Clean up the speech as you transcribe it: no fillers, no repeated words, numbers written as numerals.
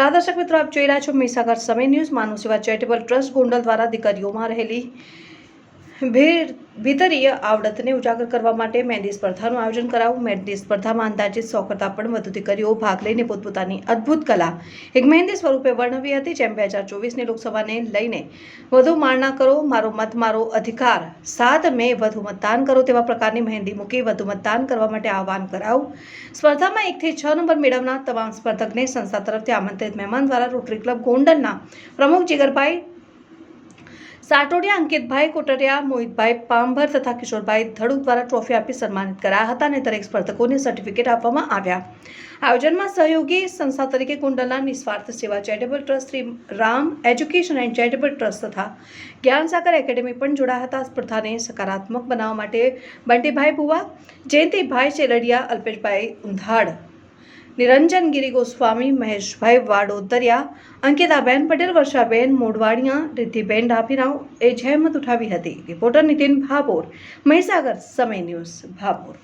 નમસ્કાર દર્શક મિત્રો, આપ જોઈ રહ્યા છો મહીસાગર સમય ન્યૂઝ. માનવ સેવા ચેરિટેબલ ટ્રસ્ટ ગોંડલ દ્વારા દીકરીઓમાં રહેલી ભીતરીય આવડતને ઉજાગર કરવા માટે મહેંદી સ્પર્ધાનું આયોજન કરાયું. મહેંદી સ્પર્ધામાં અંદાજિત 100 કરતાં પણ વધુ દીકરીઓ ભાગ લઈને પોતપોતાની અદ્ભુત કલા એક મહેંદી સ્વરૂપે વર્ણવી હતી. જેમ 2024ની લોકસભાને લઈને વધુ માણના કરો, મારો મત મારો અધિકાર, 7 મે વધુ મતદાન કરો તેવા પ્રકારની મહેંદી મૂકી વધુ મતદાન કરવા માટે આહવાન કરાયું. સ્પર્ધામાં 1 થી 6 નંબર મેળવનાર તમામ સ્પર્ધકને સંસ્થા તરફથી આમંત્રિત મહેમાન દ્વારા રોટરી ક્લબ ગોંડલના પ્રમુખ જીગરભાઈ સાટોડિયા, અંકિતભાઈ કોટરિયા, મોહિતભાઈ પાંભર તથા કિશોરભાઈ ધડુક દ્વારા ટ્રોફી આપી સન્માનિત કરાયા હતા અને દરેક સ્પર્ધકોને સર્ટિફિકેટ આપવામાં આવ્યા. આયોજનમાં સહયોગી સંસ્થા તરીકે ગોંડલના નિસ્વાર્થ સેવા charitable trust, Shri Ram education and charitable trust તથા જ્ઞાનસાગર એકેડેમી પણ જોડાયા હતા. સ્પર્ધાને સકારાત્મક બનાવવા માટે બંટીભાઈ ભુવા, જયંતિભાઈ ચેલડિયા, અલ્પેશભાઈ ઉંધાડ, નિરંજન ગિરી ગોસ્વામી, મહેશભાઈ વાડોદરિયા, અંકિતાબેન પટેલ, વર્ષાબેન મોઢવાડિયા, રિદ્ધિબેન ડાભીરાવ એ જહેમત ઉઠાવી હતી. રિપોર્ટર નીતિન ભાભોર, મહીસાગર સમય ન્યૂઝ, ભાભોર.